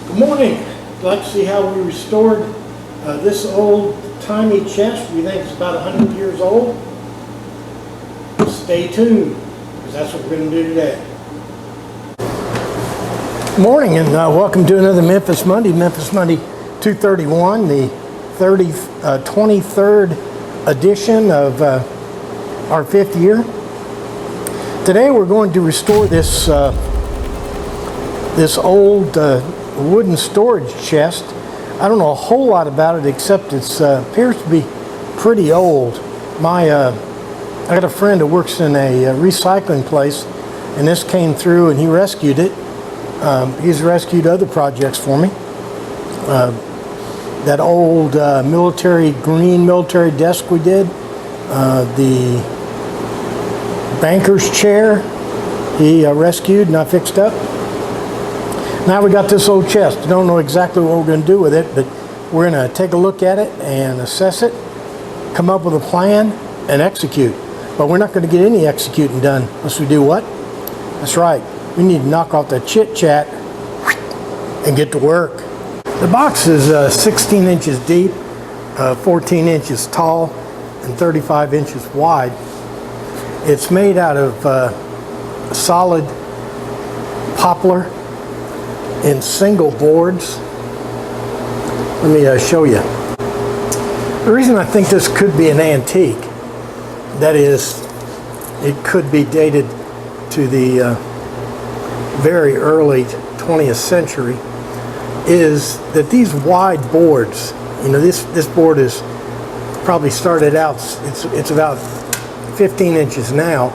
Good morning. I'd like to see how we restored this old-timey chest. We think it's about 100 years old. Stay tuned, because that's what we're going to do today. Good morning, and welcome to another Memphis Monday 231, the 23rd edition of our 5th year. Today we're going to restore this this old wooden storage chest. I don't know a whole lot about it, except it appears to be pretty old. I got a friend who works in a recycling place, and this came through and he rescued it. He's rescued other projects for me. That old green military desk we did, the banker's chair, he rescued and I fixed up. Now we got this old chest. I don't know exactly what we're going to do with it, but we're going to take a look at it and assess it, come up with a plan, and execute. But we're not going to get any executing done unless we do what? That's right. We need to knock off that chit-chat and get to work. The box is 16 inches deep, 14 inches tall, and 35 inches wide. It's made out of solid poplar in single boards. Let me show you. The reason I think this could be an antique, that is, it could be dated to the very early 20th century, is that these wide boards, you know, this board is probably started out, it's about 15 inches now,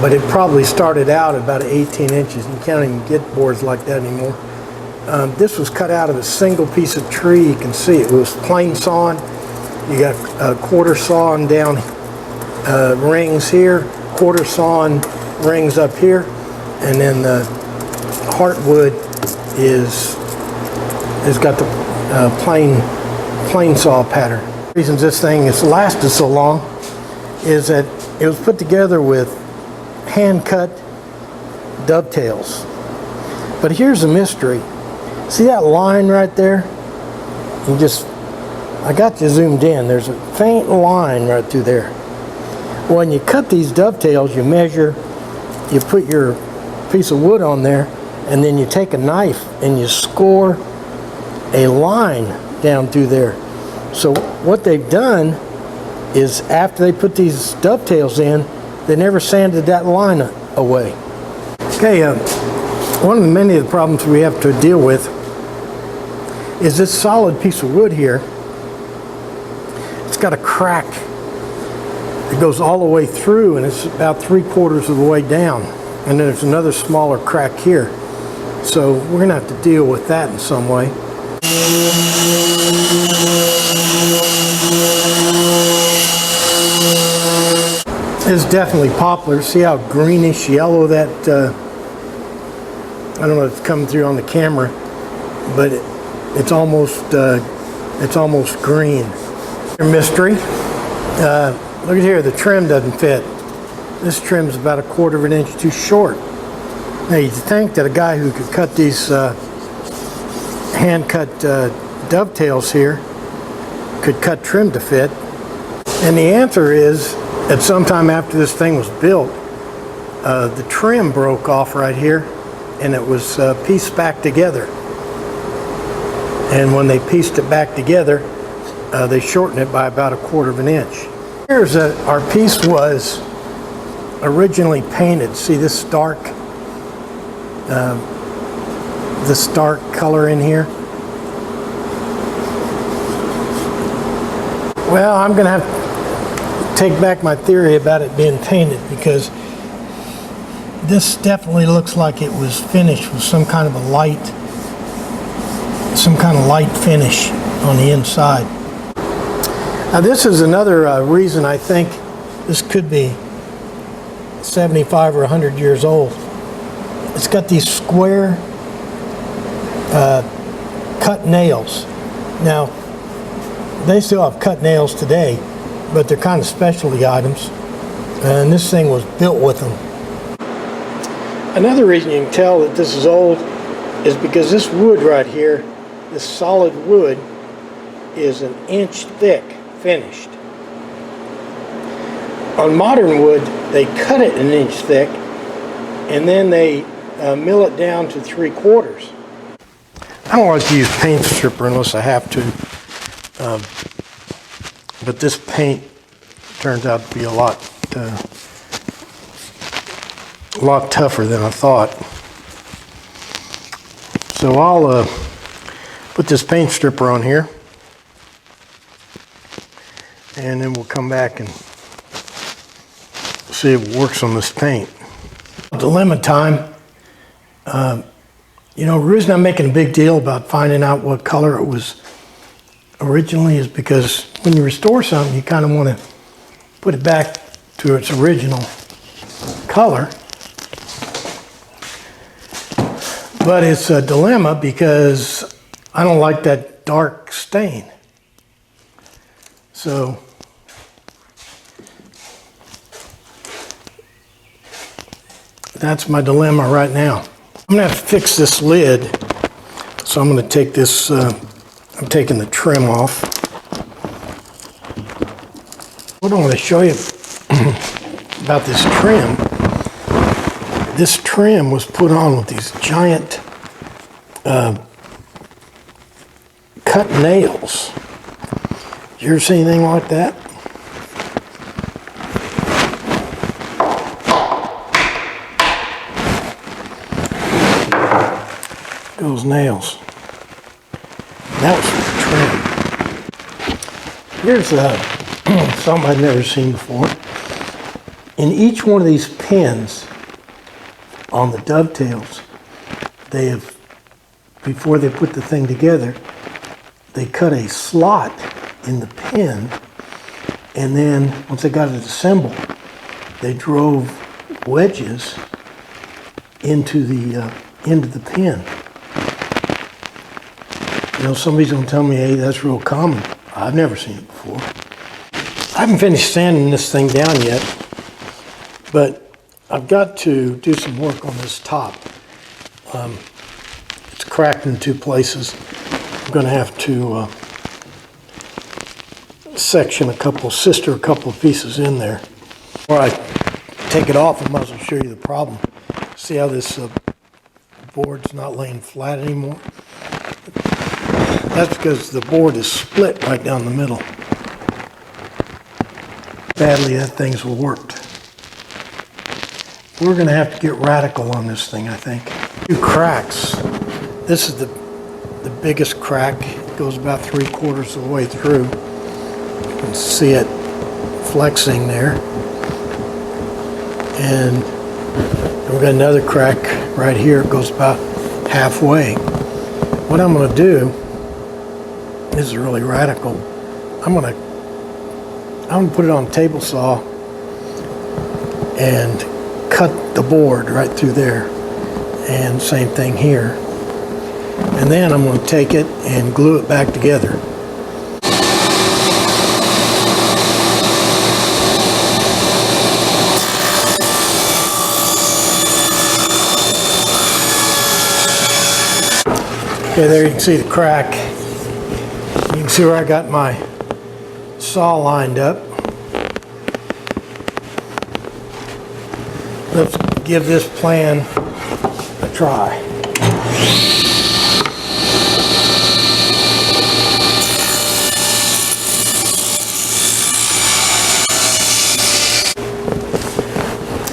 but it probably started out about 18 inches. You can't even get boards like that anymore. This was cut out of a single piece of tree. You can see it was plain sawn. You got quarter sawn down rings here, quarter sawn rings up here, and then the heartwood is got the plain saw pattern. The reasons this thing has lasted so long is that it was put together with hand-cut dovetails. But here's the mystery. See that line right there? I got you zoomed in. There's a faint line right through there. When you cut these dovetails, you measure, you put your piece of wood on there, and then you take a knife and you score a line down through there. So what they've done is, after they put these dovetails in, they never sanded that line away. Okay, one of the many of the problems we have to deal with is this solid piece of wood here. It's got a crack. It goes all the way through, and it's about 3/4 of the way down. And then there's another smaller crack here. So we're going to have to deal with that in some way. It's definitely poplar. See how greenish yellow that, I don't know if it's coming through on the camera, but it's almost green. Mystery. Look at here, the trim doesn't fit. This trim's about 1/4 of an inch too short. Now you'd think that a guy who could cut these hand-cut dovetails here could cut trim to fit. And the answer is, at some time after this thing was built, the trim broke off right here, and it was pieced back together. And when they pieced it back together, they shortened it by about 1/4 of an inch. Here's our piece was originally painted. See this dark color in here? Well, I'm going to have to take back my theory about it being painted, because this definitely looks like it was finished with some kind of light finish on the inside. Now this is another reason I think this could be 75 or 100 years old. It's got these square cut nails. Now, they still have cut nails today, but they're kind of specialty items, and this thing was built with them. Another reason you can tell that this is old is because this wood right here, this solid wood, is an inch thick finished. On modern wood, they cut it an inch thick and then they mill it down to 3/4. I don't like to use paint stripper unless I have to, but this paint turns out to be a lot tougher than I thought. So I'll put this paint stripper on here, and then we'll come back and see if it works on this paint. Dilemma time. You know, the reason I'm making a big deal about finding out what color it was originally is because when you restore something, you kind of want to put it back to its original color. But it's a dilemma because I don't like that dark stain. So that's my dilemma right now. I'm gonna have to fix this lid. So I'm gonna take this, I'm taking the trim off. What I want to show you about this trim. This trim was put on with these giant cut nails. Did you ever see anything like that? Those nails. That was the trim. Here's something I'd never seen before. In each one of these pins on the dovetails, they have, before they put the thing together, they cut a slot in the pin, and then once they got it assembled, they drove wedges into the pin. You know, somebody's gonna tell me, hey, that's real common. I've never seen it before. I haven't finished sanding this thing down yet, but I've got to do some work on this top. It's cracked in two places. I'm going to have to section a couple of pieces in there. Before I take it off, I might as well show you the problem. See how this board's not laying flat anymore? That's because the board is split right down the middle. Badly that thing's worked. We're going to have to get radical on this thing, I think. Two cracks. This is the biggest crack. It goes about 3/4 of the way through. You can see it flexing there. And we've got another crack right here. It goes about halfway. What I'm going to do, this is really radical. I'm going to put it on a table saw and cut the board right through there, and same thing here. And then I'm going to take it and glue it back together. Okay, there you can see the crack. You can see where I got my saw lined up. Let's give this plan a try.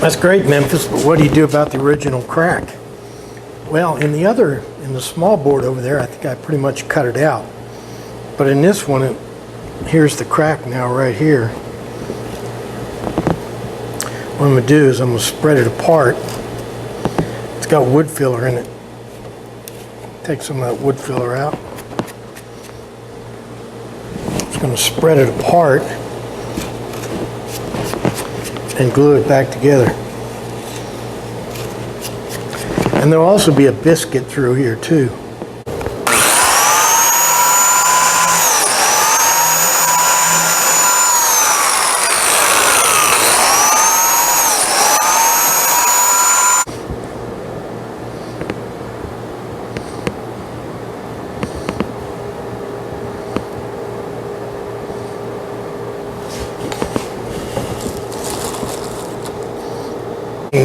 That's great, Memphis, but what do you do about the original crack? Well, in the small board over there, I think I pretty much cut it out. But in this one, here's the crack now right here. What I'm going to do is I'm going to spread it apart. It's got wood filler in it. Take some of that wood filler out. Just going to spread it apart and glue it back together. And there'll also be a biscuit through here too.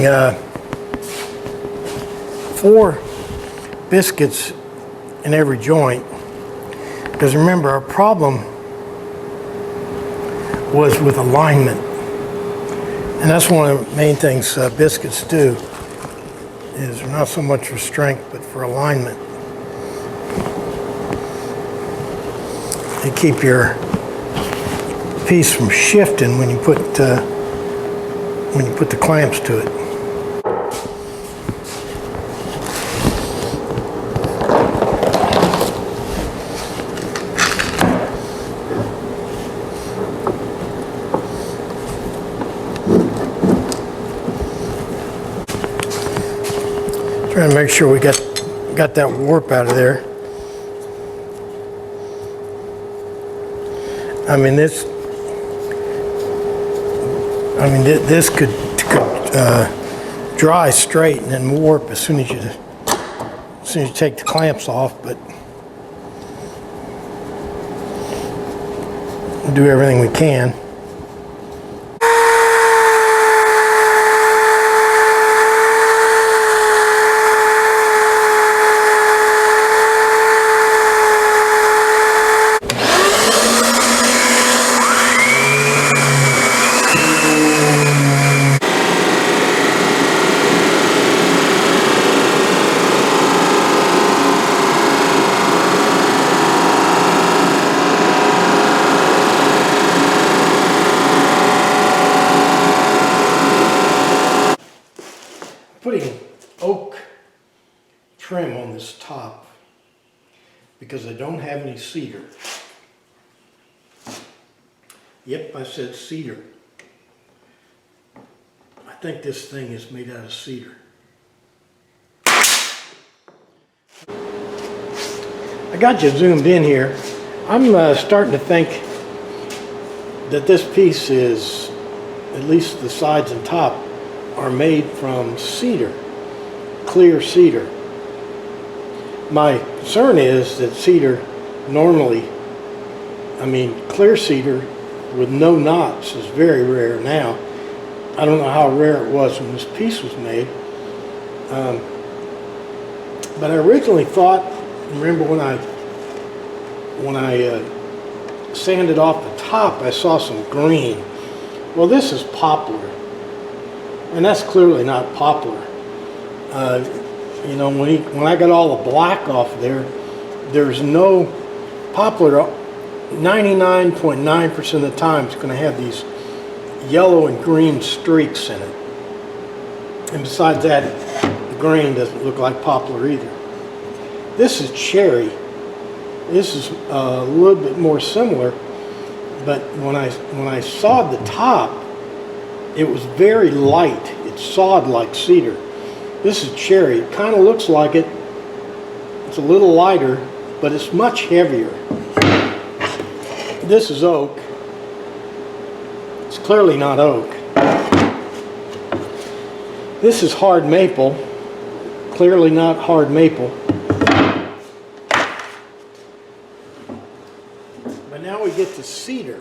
putting 4 biscuits in every joint, because remember, our problem was with alignment, and that's one of the main things biscuits do, is not so much for strength but for alignment. They keep your piece from shifting when you put the clamps to it. Trying to make sure we got that warp out of there. This could dry straight and then warp as soon as you take the clamps off, but we'll do everything we can. Putting oak trim on this top because I don't have any cedar. Yep, I said cedar. I think this thing is made out of cedar. I got you zoomed in here. I'm starting to think that this piece is, at least the sides and top, are made from cedar, clear cedar. My concern is that cedar normally, clear cedar with no knots is very rare now. I don't know how rare it was when this piece was made. But I originally thought, remember when I sanded off the top, I saw some green. Well, this is poplar. And that's clearly not poplar. When I got all the black off there, there's no poplar. 99.9% of the time it's going to have these yellow and green streaks in it. And besides that, the grain doesn't look like poplar either. This is cherry. This is a little bit more similar, but when I sawed the top, it was very light. It sawed like cedar. This is cherry. It kind of looks like it. It's a little lighter, but it's much heavier. This is oak. It's clearly not oak. This is hard maple. Clearly not hard maple. But now we get to cedar.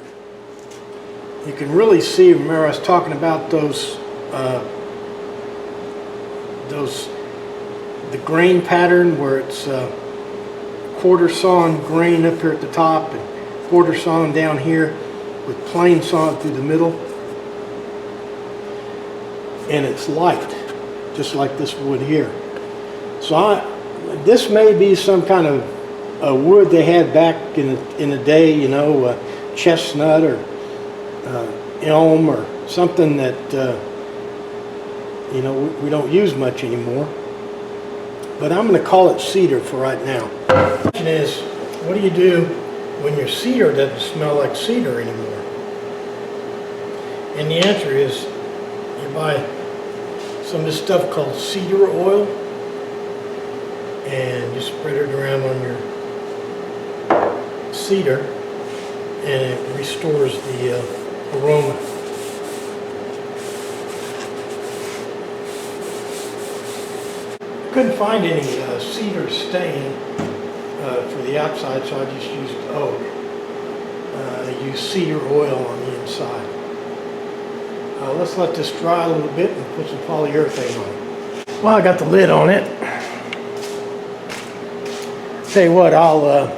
You can really see, remember I was talking about the grain pattern where it's quarter sawn grain up here at the top and quarter sawn down here with plain sawn through the middle. And it's light, just like this wood here. So this may be some kind of wood they had back in the day, chestnut or elm or something that we don't use much anymore. But I'm going to call it cedar for right now. The question is, what do you do when your cedar doesn't smell like cedar anymore? And the answer is, you buy some of this stuff called cedar oil and you spread it around on your cedar and it restores the aroma. Couldn't find any cedar stain for the outside, so I just used oak. I used cedar oil on the inside. Let's let this dry a little bit and put some polyurethane on it. Well, I got the lid on it. Tell you what, I'll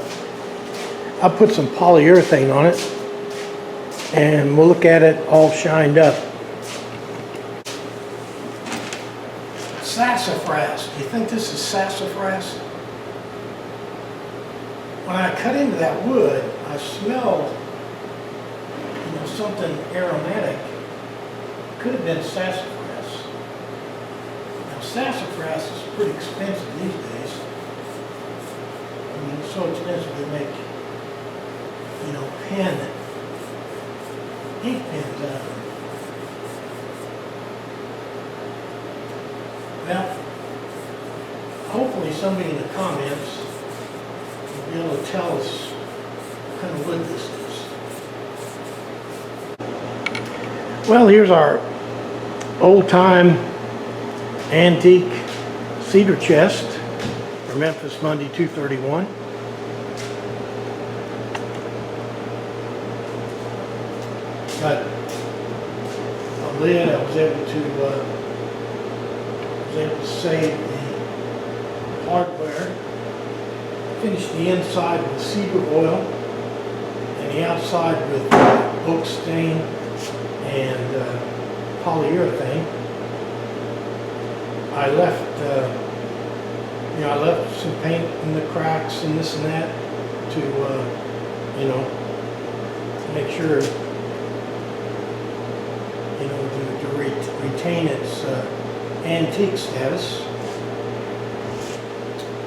put some polyurethane on it and we'll look at it all shined up. Sassafras. Do you think this is sassafras? When I cut into that wood, I smelled, something aromatic. Could have been sassafras. Now, sassafras is pretty expensive these days. I mean, it's so expensive to make, ink pens out of them. Well, hopefully somebody in the comments will be able to tell us what kind of wood this is. Well, here's our old-time antique cedar chest for Memphis Monday 231. Got a lid. I was able to save the hardware. Finished the inside with cedar oil and the outside with oak stain and polyurethane. I left some paint in the cracks and this and that to make sure to retain its antique status.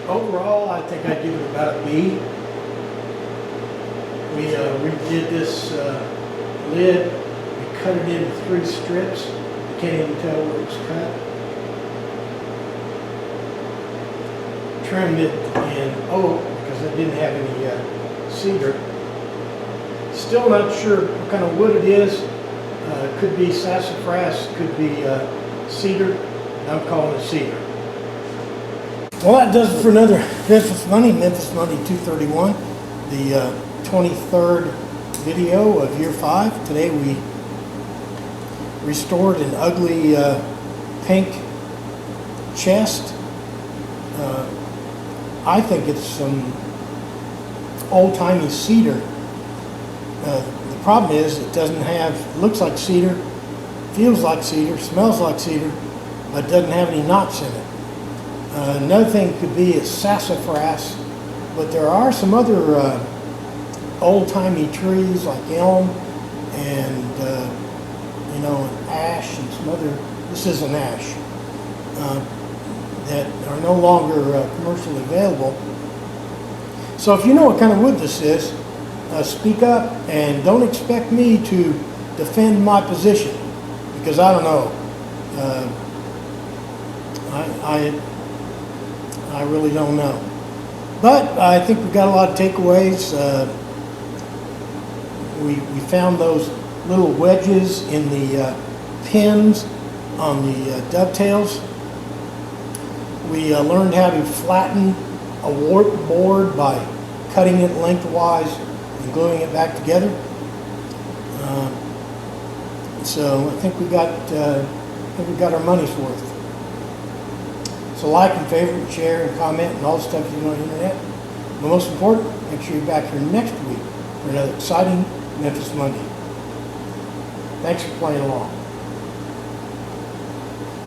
Overall, I think I'd give it about a B. We redid this lid. We cut it into 3 strips. You can't even tell where it was cut. Trimmed it in oak because it didn't have any cedar. Still not sure what kind of wood it is. Could be sassafras, could be cedar. I'm calling it cedar. Well, that does it for another Memphis Monday 231, the 23rd video of year 5. Today we restored an ugly pink chest. I think it's some old-timey cedar. The problem is it doesn't have, it looks like cedar, feels like cedar, smells like cedar, but doesn't have any knots in it. Another thing could be is sassafras, but there are some other old-timey trees like elm and ash and some other, this is an ash, that are no longer commercially available. So if you know what kind of wood this is, speak up and don't expect me to defend my position because I don't know. I really don't know. But I think we've got a lot of takeaways. We found those little wedges in the pins on the dovetails. We learned how to flatten a warp board by cutting it lengthwise and gluing it back together. So I think we got our money's worth. So like and favorite and share and comment and all the stuff you do on the internet. But most important, make sure you're back here next week for another exciting Memphis Monday. Thanks for playing along.